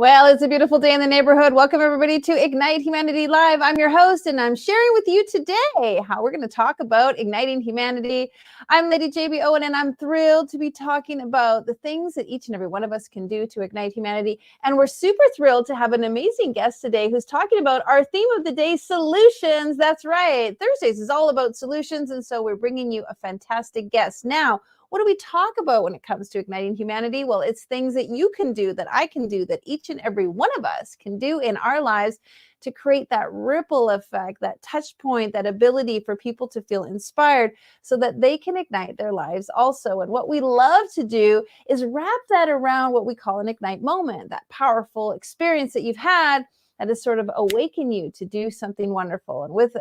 Well, it's a beautiful day in the neighborhood. Welcome, everybody, to Ignite Humanity Live. I'm your host, and I'm sharing with you today how we're going to talk about igniting humanity. I'm Lady JB Owen, and I'm thrilled to be talking about the things that each and every one of us can do to ignite humanity. And we're super thrilled to have an amazing guest today who's talking about our theme of the day, solutions. That's right. Thursdays is all about solutions, and so we're bringing you a fantastic guest. Now, what do we talk about when it comes to igniting humanity? Well, it's things that you can do, that I can do, that each and every one of us can do in our lives to create that ripple effect, that touch point, that ability for people to feel inspired so that they can ignite their lives also. And what we love to do is wrap that around what we call an ignite moment, that powerful experience that you've had that has sort of awaken you to do something wonderful. And with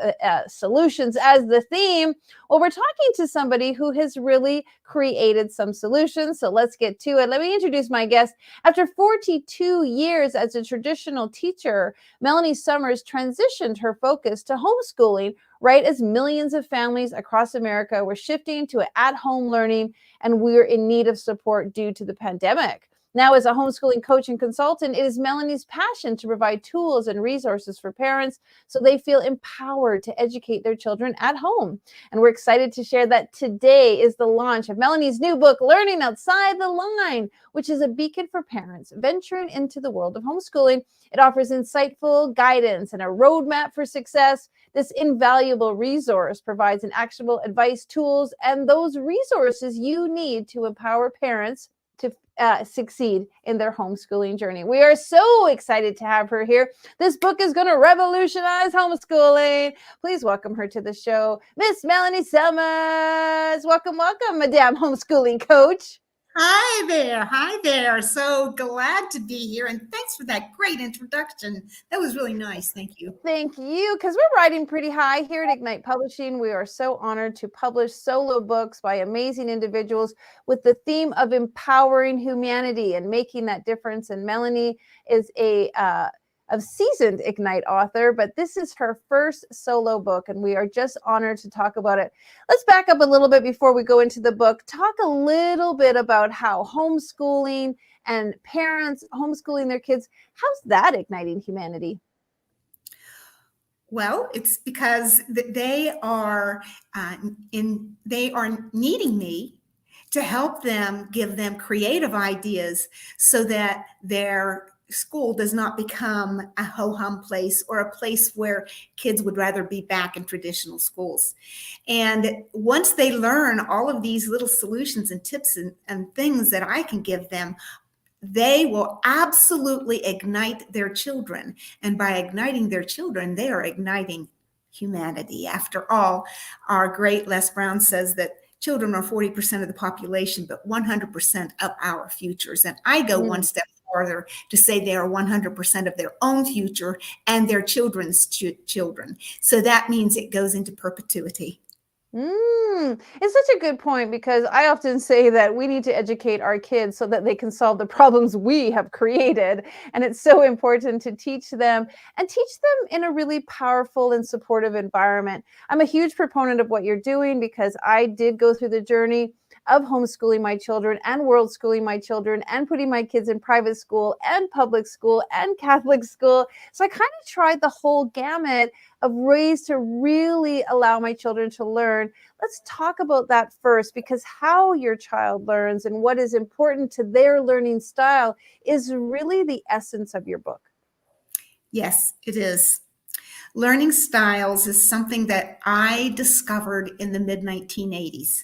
solutions as the theme, well, we're talking to somebody who has really created some solutions. So let's get to it. Let me introduce my guest. After 42 years as a traditional teacher, Melanie Summers transitioned her focus to homeschooling right as millions of families across America were shifting to at-home learning, and we're in need of support due to the pandemic. Now, as a homeschooling coach and consultant, it is Melanie's passion to provide tools and resources for parents so they feel empowered to educate their children at home. And we're excited to share that today is the launch of Melanie's new book, Learning Outside the Line, which is a beacon for parents venturing into the world of homeschooling. It offers insightful guidance and a roadmap for success. This invaluable resource provides an actionable advice, tools, and those resources you need to empower parents to succeed in their homeschooling journey. We are so excited to have her here. This book is going to revolutionize homeschooling. Please welcome her to the show, Miss Melanie Summers. Welcome, welcome, Madame Homeschooling Coach. Hi there. Hi there. So glad to be here. And thanks for that great introduction. That was really nice. Thank you. Thank you. Because we're riding pretty high here at Ignite Publishing. We are so honored to publish solo books by amazing individuals with the theme of empowering humanity and making that difference. And Melanie is a seasoned Ignite author, but this is her first solo book, and we are just honored to talk about it. Let's back up a little bit before we go into the book. Talk a little bit about how homeschooling and parents homeschooling their kids, how's that igniting humanity? Well, it's because they are needing me to help them, give them creative ideas so that their school does not become a ho-hum place or a place where kids would rather be back in traditional schools. And once they learn all of these little solutions and tips and things that I can give them, they will absolutely ignite their children. And by igniting their children, they are igniting humanity. After all, our great Les Brown says that children are 40% of the population, but 100% of our futures. And I go one step further to say they are 100% of their own future and their children's children. So that means it goes into perpetuity. It's such a good point, because I often say that we need to educate our kids so that they can solve the problems we have created. And it's so important to teach them and teach them in a really powerful and supportive environment. I'm a huge proponent of what you're doing because I did go through the journey of homeschooling my children and world schooling my children and putting my kids in private school and public school and Catholic school. So I kind of tried the whole gamut of ways to really allow my children to learn. Let's talk about that first, because how your child learns and what is important to their learning style is really the essence of your book. Yes, it is. Learning styles is something that I discovered in the mid-1980s.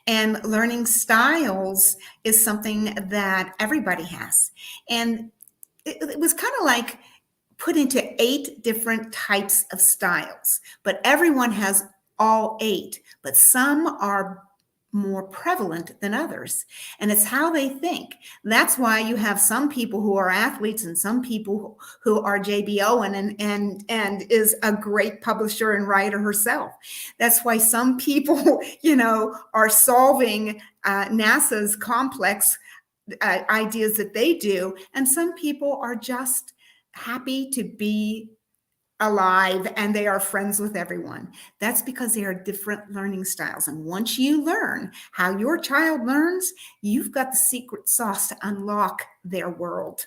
And learning styles is something that everybody has. And it was kind of like put into 8 different types of styles, but everyone has all 8, but some are more prevalent than others. And it's how they think. That's why you have some people who are athletes and some people who are JB Owen and is a great publisher and writer herself. That's why some people, are solving NASA's complex ideas that they do. And some people are just happy to be alive and they are friends with everyone. That's because they are different learning styles. And once you learn how your child learns, you've got the secret sauce to unlock their world.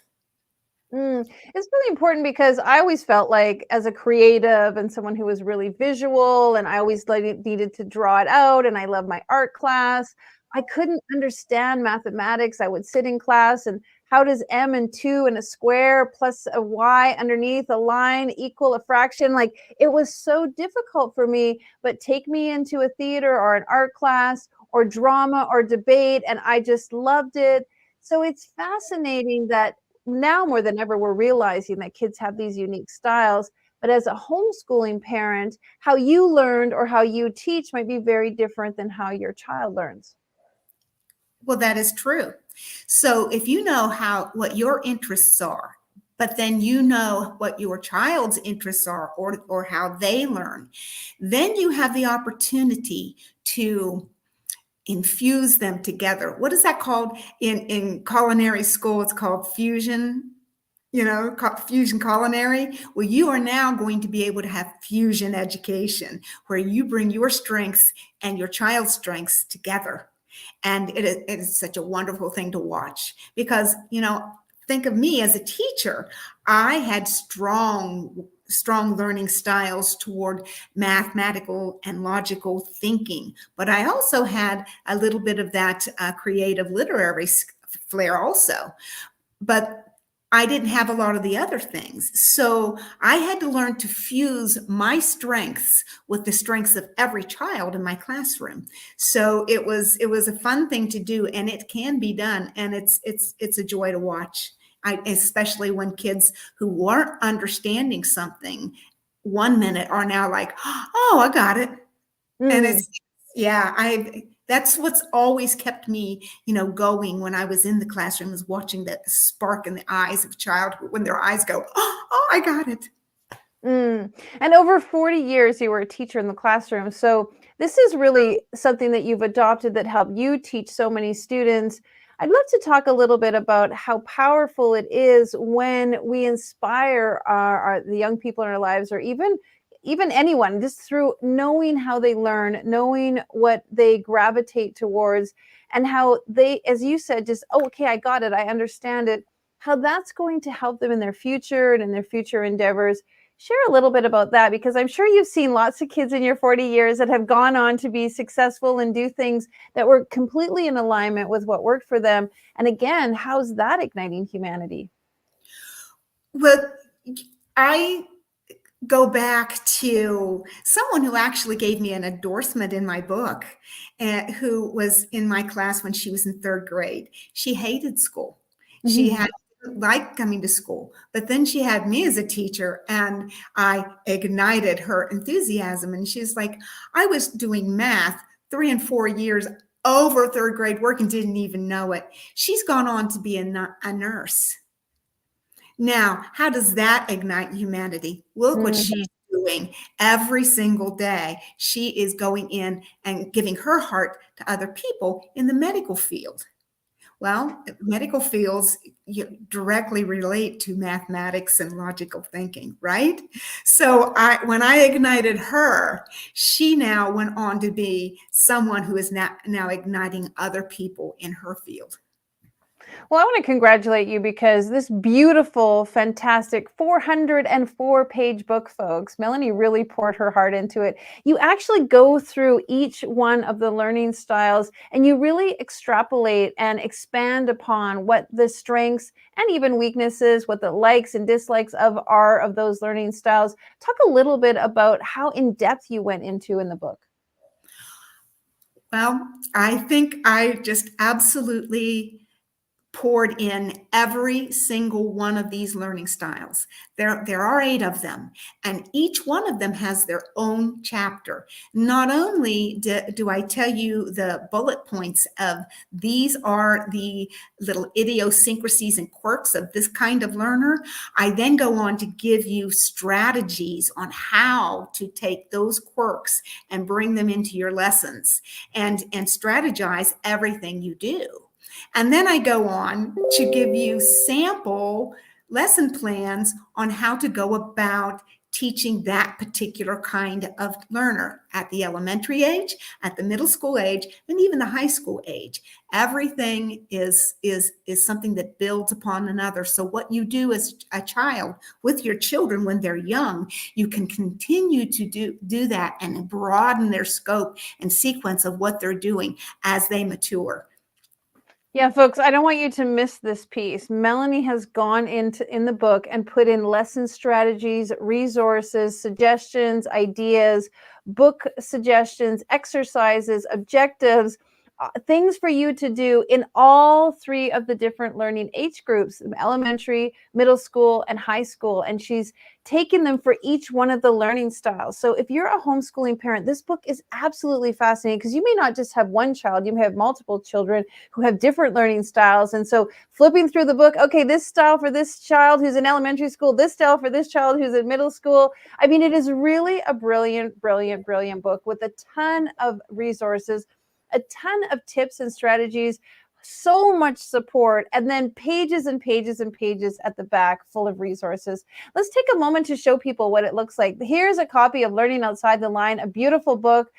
It's really important because I always felt like as a creative and someone who was really visual and I always needed to draw it out and I love my art class. I couldn't understand mathematics. I would sit in class and how does m and 2 and a square plus a y underneath a line equal a fraction? Like it was so difficult for me, but take me into a theater or an art class or drama or debate and I just loved it. So it's fascinating that now more than ever, we're realizing that kids have these unique styles. But as a homeschooling parent, how you learned or how you teach might be very different than how your child learns. Well, that is true. So if you know what your interests are, but then you know what your child's interests are or how they learn, then you have the opportunity to infuse them together. What is that called in culinary school? It's called fusion, fusion culinary. Well, you are now going to be able to have fusion education where you bring your strengths and your child's strengths together. And it is such a wonderful thing to watch because, think of me as a teacher. I had strong learning styles toward mathematical and logical thinking, but I also had a little bit of that creative literary flair also. But I didn't have a lot of the other things. So I had to learn to fuse my strengths with the strengths of every child in my classroom. So it was a fun thing to do, and it can be done, and it's a joy to watch. Especially when kids who weren't understanding something one minute are now like, oh, I got it. And that's what's always kept me, going when I was in the classroom, is watching that spark in the eyes of a child when their eyes go, oh, I got it. And over 40 years, you were a teacher in the classroom. So this is really something that you've adopted that helped you teach so many students. I'd love to talk a little bit about how powerful it is when we inspire the young people in our lives, or even anyone, just through knowing how they learn, knowing what they gravitate towards, and how they, as you said, just, oh, okay, I got it, I understand it, how that's going to help them in their future and in their future endeavors. Share a little bit about that, because I'm sure you've seen lots of kids in your 40 years that have gone on to be successful and do things that were completely in alignment with what worked for them. And again, how's that igniting humanity? Well, I go back to someone who actually gave me an endorsement in my book, who was in my class when she was in third grade. She hated school. She had liked coming to school, but then she had me as a teacher and I ignited her enthusiasm. And she's like, I was doing math 3 and 4 years over third grade work and didn't even know it. She's gone on to be a nurse. Now, how does that ignite humanity? Look what she's doing every single day. She is going in and giving her heart to other people in the medical field. Well, medical fields directly relate to mathematics and logical thinking, right? So when I ignited her, she now went on to be someone who is now igniting other people in her field. Well, I want to congratulate you because this beautiful, fantastic 404-page book, folks, Melanie really poured her heart into it. You actually go through each one of the learning styles and you really extrapolate and expand upon what the strengths and even weaknesses, what the likes and dislikes are of those learning styles. Talk a little bit about how in depth you went into in the book. Well, I think I just absolutely poured in every single one of these learning styles. There are 8 of them, and each one of them has their own chapter. Not only do I tell you the bullet points of these are the little idiosyncrasies and quirks of this kind of learner, I then go on to give you strategies on how to take those quirks and bring them into your lessons and strategize everything you do. And then I go on to give you sample lesson plans on how to go about teaching that particular kind of learner at the elementary age, at the middle school age, and even the high school age. Everything is something that builds upon another. So what you do as a child with your children when they're young, you can continue to do that and broaden their scope and sequence of what they're doing as they mature. Yeah, folks, I don't want you to miss this piece. Melanie has gone in the book and put in lesson strategies, resources, suggestions, ideas, book suggestions, exercises, objectives, things for you to do in all three of the different learning age groups, elementary, middle school, and high school. And she's taken them for each one of the learning styles. So if you're a homeschooling parent, this book is absolutely fascinating because you may not just have one child, you may have multiple children who have different learning styles. And so flipping through the book, okay, this style for this child who's in elementary school, this style for this child who's in middle school. I mean, it is really a brilliant, brilliant, brilliant book with a ton of resources, a ton of tips and strategies, so much support, and then pages and pages and pages at the back full of resources. Let's take a moment to show people what it looks like. Here's a copy of Learning Outside the Line, a beautiful book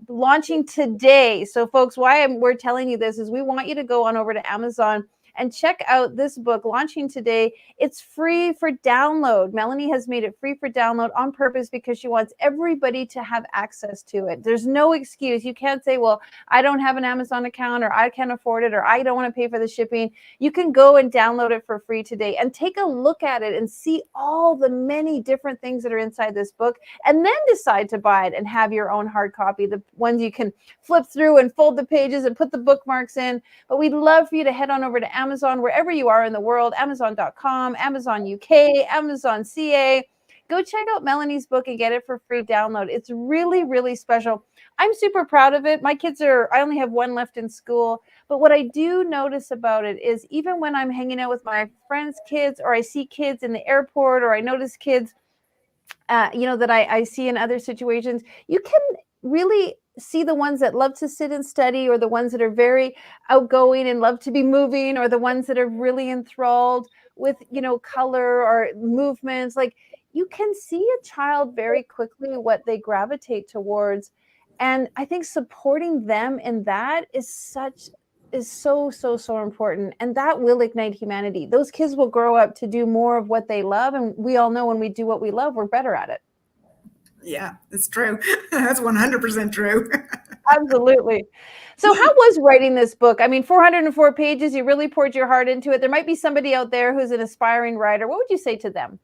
launching today. So folks, why we're telling you this is we want you to go on over to Amazon and check out this book launching today. It's free for download. Melanie has made it free for download on purpose because she wants everybody to have access to it. There's no excuse. You can't say, well, I don't have an Amazon account, or I can't afford it, or I don't want to pay for the shipping. You can go and download it for free today and take a look at it and see all the many different things that are inside this book, and then decide to buy it and have your own hard copy, the ones you can flip through and fold the pages and put the bookmarks in. But we'd love for you to head on over to Amazon, wherever you are in the world, Amazon.com, Amazon UK, Amazon CA. Go check out Melanie's book and get it for free download. It's really, really special. I'm super proud of it. My kids I only have one left in school. But what I do notice about it is even when I'm hanging out with my friends' kids, or I see kids in the airport, or I notice kids, that I see in other situations, you can really see the ones that love to sit and study, or the ones that are very outgoing and love to be moving, or the ones that are really enthralled with, color or movements. Like, you can see a child very quickly what they gravitate towards. And I think supporting them in that is so, so, so important. And that will ignite humanity. Those kids will grow up to do more of what they love. And we all know when we do what we love, we're better at it. Yeah, it's true. That's 100% true. Absolutely. So how was writing this book? I mean, 404 pages, you really poured your heart into it. There might be somebody out there who's an aspiring writer. What would you say to them?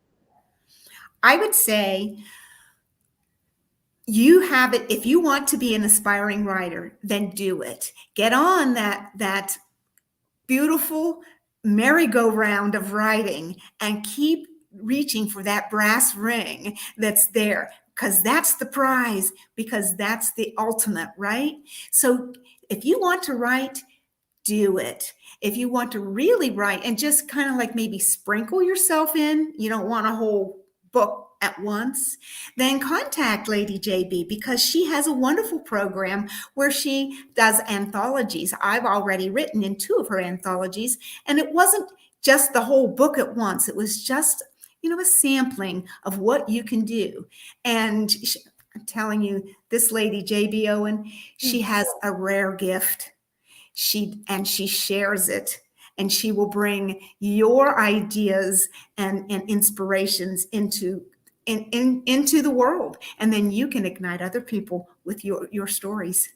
I would say you have it. If you want to be an aspiring writer, then do it. Get on that beautiful merry-go-round of writing and keep reaching for that brass ring that's there, because that's the prize, because that's the ultimate, right? So if you want to write, do it. If you want to really write and just kind of like maybe sprinkle yourself in, you don't want a whole book at once, then contact Lady JB, because she has a wonderful program where she does anthologies. I've already written in 2 of her anthologies, and it wasn't just the whole book at once. It was just, a sampling of what you can do. And I'm telling you, this Lady JB Owen, she has a rare gift. She shares it, and she will bring your ideas and inspirations into the world, and then you can ignite other people with your stories.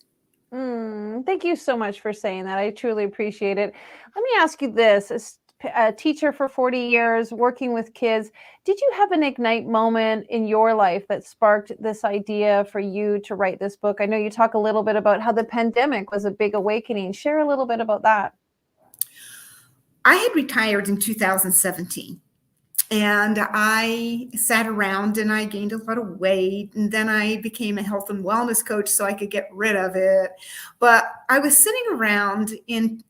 Thank you so much for saying that. I truly appreciate it. Let me ask you this: as a teacher for 40 years, working with kids, did you have an ignite moment in your life that sparked this idea for you to write this book? I know you talk a little bit about how the pandemic was a big awakening. Share a little bit about that. I had retired in 2017. And I sat around and I gained a lot of weight. And then I became a health and wellness coach so I could get rid of it. But I was sitting around in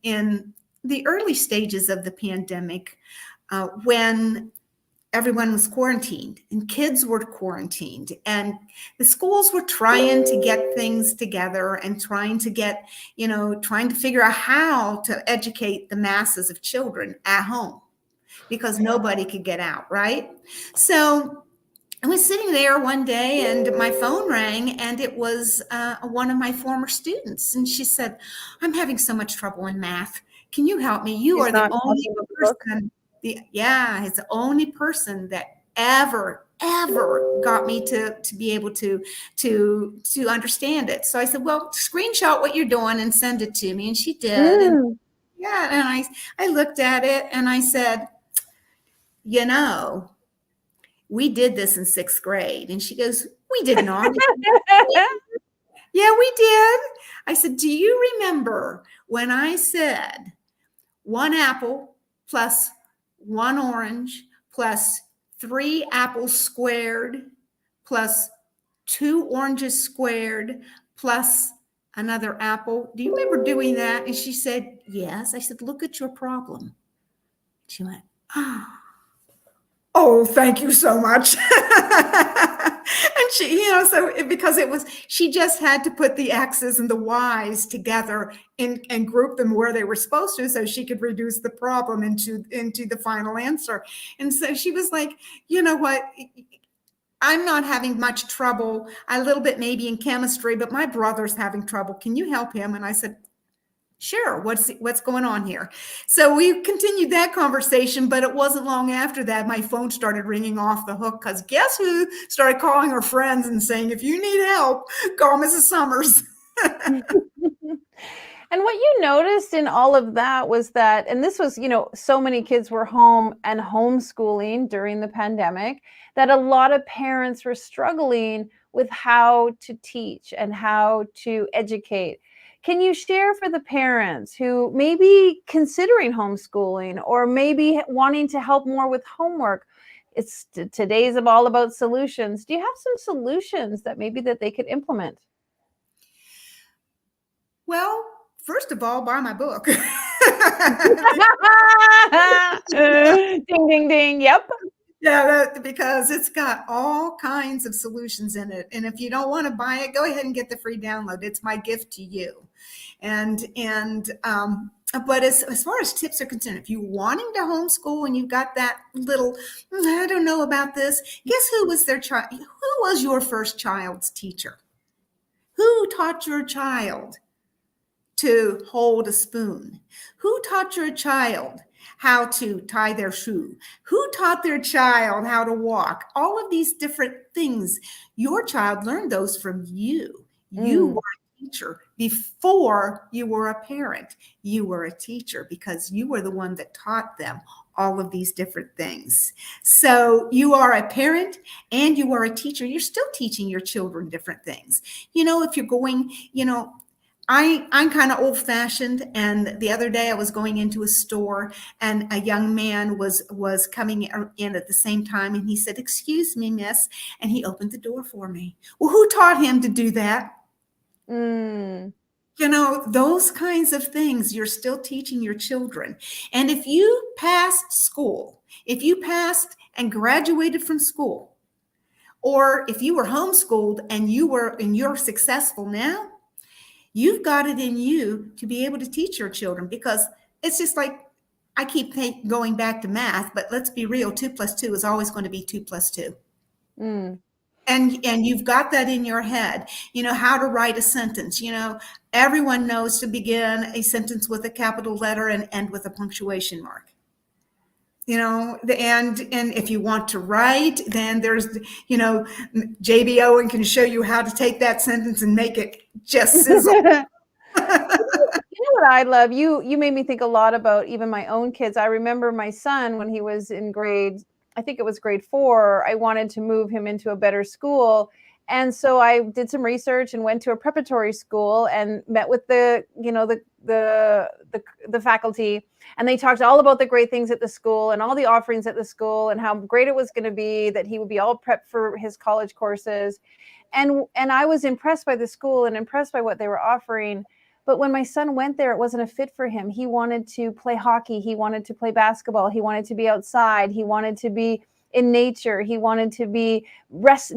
the early stages of the pandemic when everyone was quarantined and kids were quarantined, and the schools were trying to get things together and trying to figure out how to educate the masses of children at home, because nobody could get out, right? So I was sitting there one day and my phone rang, and it was one of my former students. And she said, I'm having so much trouble in math. Can you help me? You She's are the not only talking about the book. person, it's the only person that ever got me to be able to understand it. So I said, well, screenshot what you're doing and send it to me. And she did. And Mm. yeah, and I looked at it and I said, you know, we did this in sixth grade. And she goes, we did not. Yeah, we did. I said, do you remember when I said one apple plus one orange plus three apples squared plus two oranges squared plus another apple? Do you remember doing that? And she said, yes. I said, look at your problem. She went, oh, thank you so much. And she, because she just had to put the X's and the Y's together and group them where they were supposed to, so she could reduce the problem into the final answer. And so she was like, you know what? I'm not having much trouble, a little bit maybe in chemistry, but my brother's having trouble. Can you help him? And I said, sure, what's going on here? So we continued that conversation, but it wasn't long after that my phone started ringing off the hook, because guess who started calling her friends and saying, if you need help, call Mrs. Summers. And what you noticed in all of that was that, and this was, so many kids were home and homeschooling during the pandemic, that a lot of parents were struggling with how to teach and how to educate. Can you share for the parents who may be considering homeschooling or maybe wanting to help more with homework? Today's all about solutions. Do you have some solutions that maybe that they could implement? Well, first of all, buy my book. Ding, ding, ding. Yep. Yeah, because it's got all kinds of solutions in it. And if you don't want to buy it, go ahead and get the free download. It's my gift to you. But as far as tips are concerned, if you're wanting to homeschool and you've got that little, I don't know about this, guess who was their child? Who was your first child's teacher? Who taught your child to hold a spoon? Who taught your child how to tie their shoe? Who taught their child how to walk? All of these different things. Your child learned those from you. You were a teacher before you were a parent. You were a teacher because you were the one that taught them all of these different things. So you are a parent and you are a teacher. You're still teaching your children different things. If you're going, I'm kind of old fashioned. And the other day I was going into a store and a young man was coming in at the same time. And he said, excuse me, miss. And he opened the door for me. Well, who taught him to do that? Those kinds of things you're still teaching your children. And if you passed school, if you passed and graduated from school, or if you were homeschooled and you're successful now, you've got it in you to be able to teach your children, because it's just like, I keep going back to math, but let's be real, 2 + 2 is always going to be 2 + 2. And you've got that in your head, how to write a sentence. Everyone knows to begin a sentence with a capital letter and end with a punctuation mark. And if you want to write, then there's, JB Owen can show you how to take that sentence and make it just sizzle. What I love, you made me think a lot about even my own kids. I remember my son when he was in I think it was grade 4, I wanted to move him into a better school. And so I did some research and went to a preparatory school and met with the faculty, and they talked all about the great things at the school and all the offerings at the school and how great it was going to be, that he would be all prepped for his college courses. And I was impressed by the school and impressed by what they were offering. But when my son went there, it wasn't a fit for him. He wanted to play hockey. He wanted to play basketball. He wanted to be outside. He wanted to be in nature. He wanted to be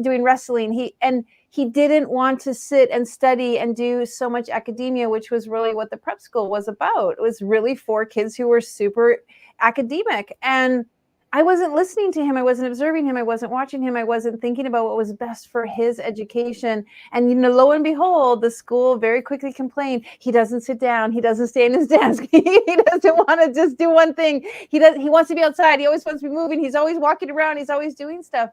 doing wrestling. He didn't want to sit and study and do so much academia, which was really what the prep school was about. It was really for kids who were super academic. And I wasn't listening to him. I wasn't observing him. I wasn't watching him. I wasn't thinking about what was best for his education. And, you know, lo and behold, the school very quickly complained, he doesn't sit down. He doesn't stay in his desk. He doesn't want to just do one thing. He wants to be outside. He always wants to be moving. He's always walking around. He's always doing stuff.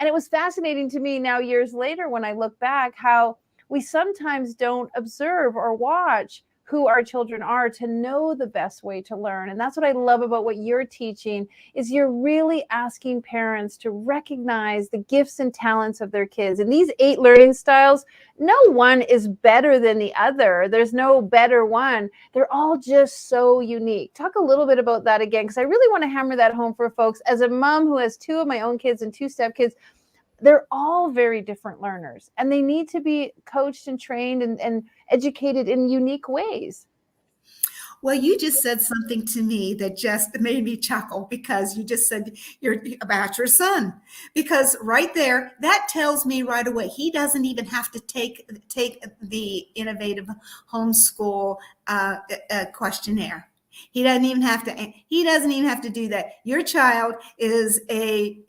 And it was fascinating to me now, years later, when I look back, how we sometimes don't observe or watch who our children are to know the best way to learn. And that's what I love about what you're teaching, is you're really asking parents to recognize the gifts and talents of their kids. And these 8 learning styles, no one is better than the other. There's no better one. They're all just so unique. Talk a little bit about that again, because I really want to hammer that home for folks. As a mom who has 2 of my own kids and 2 stepkids, they're all very different learners, and they need to be coached and trained and educated in unique ways. Well, you just said something to me that just made me chuckle, because you just said about your son. Because right there, that tells me right away, he doesn't even have to take the innovative homeschool questionnaire. He doesn't even have to do that. Your child is a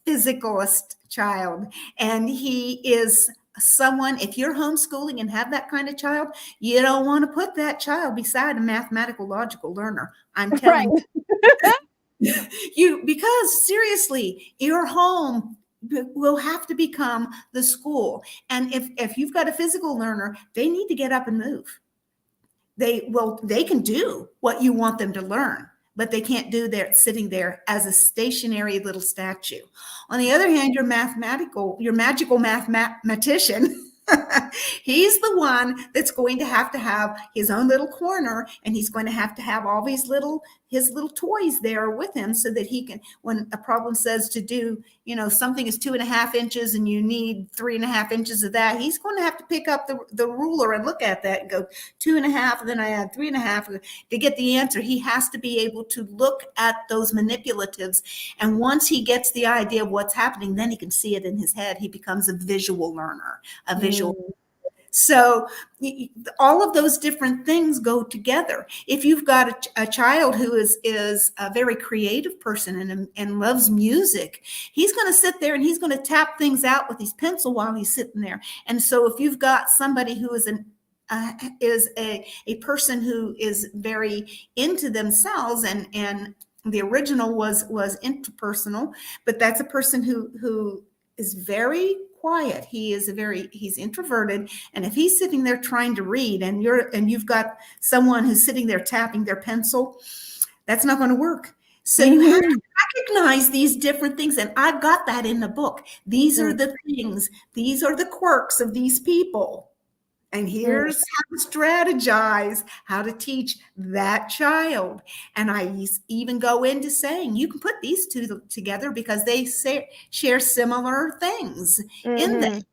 physicalist child, and he is someone, if you're homeschooling and have that kind of child, you don't want to put that child beside a mathematical logical learner. I'm telling you, because seriously, your home will have to become the school. And if you've got a physical learner, they need to get up and move. They can do what you want them to learn, but they can't do that sitting there as a stationary little statue. On the other hand, your magical mathematician, he's the one that's going to have his own little corner, and he's going to have all his little toys there with him, so that he can, when a problem says to do, something is 2.5 inches and you need 3.5 inches of that, he's going to have to pick up the ruler and look at that and go 2.5, and then I add 3.5 to get the answer. He has to be able to look at those manipulatives, and once he gets the idea of what's happening, then he can see it in his head. He becomes a visual learner, a visual. So all of those different things go together. If you've got a child who is a very creative person and loves music, he's going to sit there and he's going to tap things out with his pencil while he's sitting there. And so if you've got somebody who is a person who is very into themselves, and the original was interpersonal, but that's a person who is very quiet. He's introverted, and if he's sitting there trying to read, and you've got someone who's sitting there tapping their pencil, that's not going to work. So you have to recognize these different things, and I've got that in the book. These are the things, these are the quirks of these people. And here's how to strategize, how to teach that child. And I even go into saying, you can put these 2 together because they share similar things in them.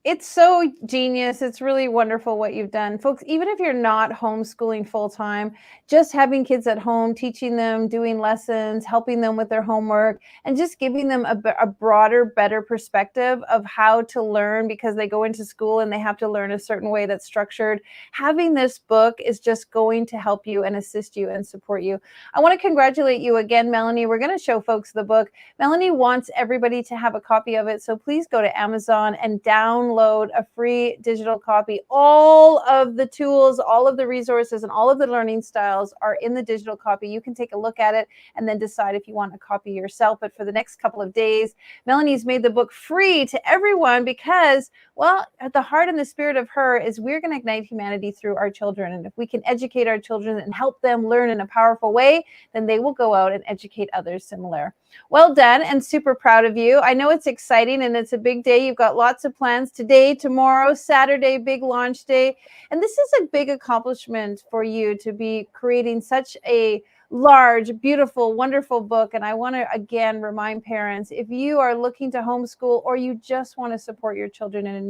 It's so genius. It's really wonderful what you've done. Folks, even if you're not homeschooling full time, just having kids at home, teaching them, doing lessons, helping them with their homework, and just giving them a broader, better perspective of how to learn, because they go into school and they have to learn a certain way that's structured. Having this book is just going to help you and assist you and support you. I want to congratulate you again, Melanie. We're going to show folks the book. Melanie wants everybody to have a copy of it. So please go to Amazon and download a free digital copy. All of the tools, all of the resources, and all of the learning styles are in the digital copy. You can take a look at it and then decide if you want a copy yourself. But for the next couple of days, Melanie's made the book free to everyone because, well, at the heart and the spirit of her is we're going to ignite humanity through our children. And if we can educate our children and help them learn in a powerful way, then they will go out and educate others similar. Well done, and super proud of you. I know it's exciting and it's a big day. You've got lots of plans today, tomorrow, Saturday, big launch day. And this is a big accomplishment for you to be creating such a large, beautiful, wonderful book. And I want to again remind parents, if you are looking to homeschool or you just want to support your children in a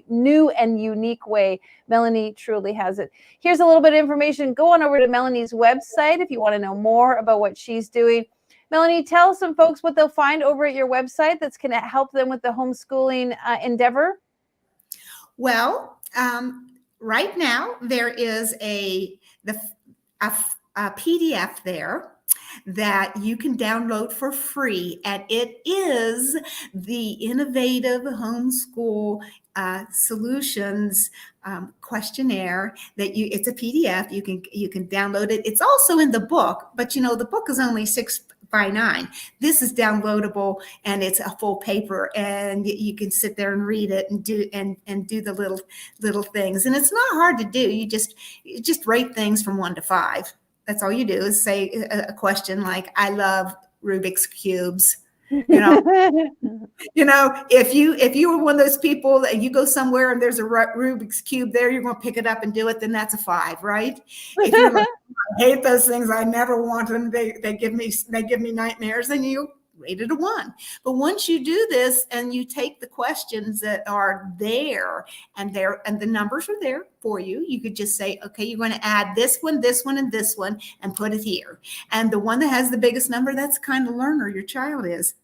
new and unique way, Melanie truly has it. Here's a little bit of information. Go on over to Melanie's website if you want to know more about what she's doing. Melanie, tell some folks what they'll find over at your website that's going to help them with the homeschooling endeavor. Well, right now there is a a PDF there that you can download for free, and it is the Innovative Homeschool Solutions questionnaire that it's a PDF. You can download it. It's also in the book, but the book is only 6x9. This is downloadable, and it's a full paper, and you can sit there and read it and do the little things. And it's not hard to do. You just rate things from 1 to 5. That's all you do is say a question like, I love Rubik's cubes. If you were one of those people that you go somewhere and there's a Rubik's cube there, you're going to pick it up and do it, then that's a 5, right? If you're like, I hate those things, I never want them, they give me nightmares, then you rate it a 1. But once you do this and you take the questions that are there and the numbers are there for you, you could just say, okay, you're going to add this one, and this one, and put it here. And the one that has the biggest number, that's the kind of learner your child is.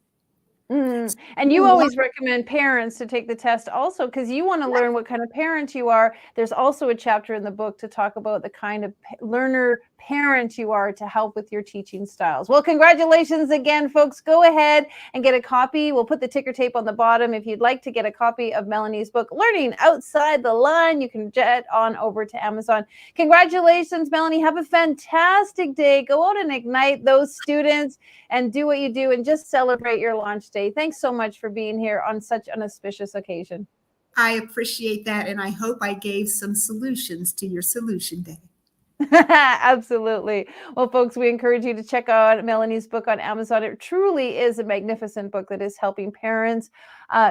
And you always recommend parents to take the test also because you want to learn what kind of parent you are. There's also a chapter in the book to talk about the kind of learner parent you are to help with your teaching styles. Well, congratulations again, folks. Go ahead and get a copy. We'll put the ticker tape on the bottom. If you'd like to get a copy of Melanie's book, Learning Outside the Line, you can jet on over to Amazon. Congratulations, Melanie. Have a fantastic day. Go out and ignite those students and do what you do and just celebrate your launch day. Thanks so much for being here on such an auspicious occasion. I appreciate that, and I hope I gave some solutions to your solution day. Absolutely. Well, folks, we encourage you to check out Melanie's book on Amazon. It truly is a magnificent book that is helping parents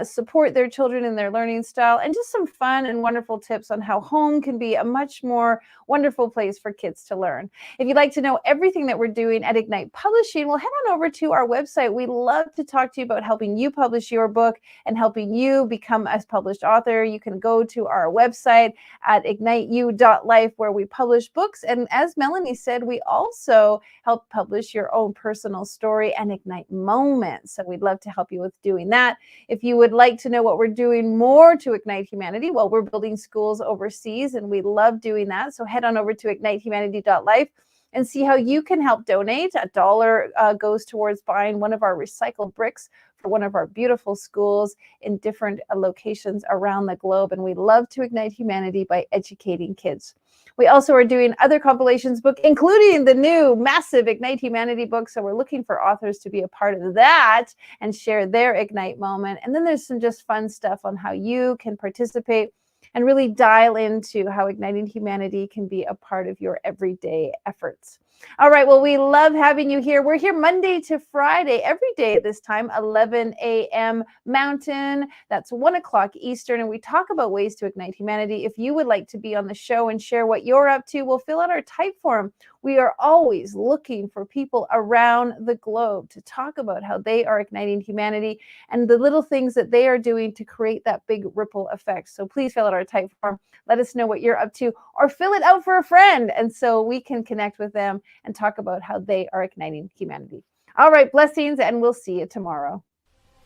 support their children in their learning style, and just some fun and wonderful tips on how home can be a much more wonderful place for kids to learn. If you'd like to know everything that we're doing at Ignite Publishing, well, head on over to our website. We love to talk to you about helping you publish your book and helping you become a published author. You can go to our website at igniteyou.life, where we publish books. And as Melanie said, we also help publish your own personal story and Ignite moments. So we'd love to help you with doing that. If you would like to know what we're doing more to ignite humanity, well, we're building schools overseas, and we love doing that. So head on over to ignitehumanity.life and see how you can help donate. $1 goes towards buying one of our recycled bricks for one of our beautiful schools in different locations around the globe. And we love to ignite humanity by educating kids. We also are doing other compilations book, including the new massive Ignite Humanity book. So we're looking for authors to be a part of that and share their Ignite moment. And then there's some just fun stuff on how you can participate and really dial into how igniting humanity can be a part of your everyday efforts. All right. Well, we love having you here. We're here Monday to Friday, every day at this time, 11 a.m. Mountain. That's 1 o'clock Eastern. And we talk about ways to ignite humanity. If you would like to be on the show and share what you're up to, we'll fill out our type form. We are always looking for people around the globe to talk about how they are igniting humanity and the little things that they are doing to create that big ripple effect. So please fill out our type form. Let us know what you're up to, or fill it out for a friend. And so we can connect with them and talk about how they are igniting humanity. All right, blessings, and we'll see you tomorrow.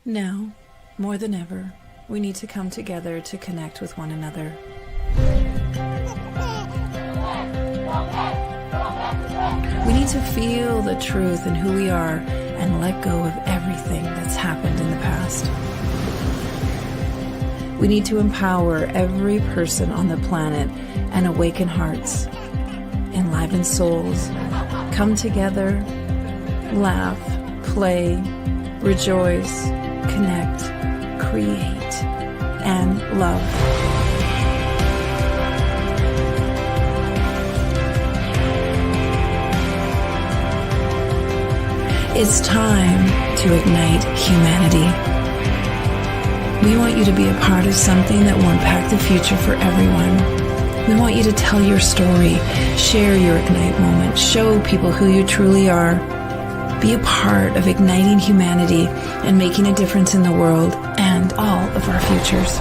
Now, more than ever, we need to come together to connect with one another. We need to feel the truth in who we are and let go of everything that's happened in the past. We need to empower every person on the planet and awaken hearts, enliven souls, come together, laugh, play, rejoice, connect, create, and love. It's time to ignite humanity. We want you to be a part of something that will impact the future for everyone. We want you to tell your story, share your Ignite moment, show people who you truly are. Be a part of igniting humanity and making a difference in the world and all of our futures.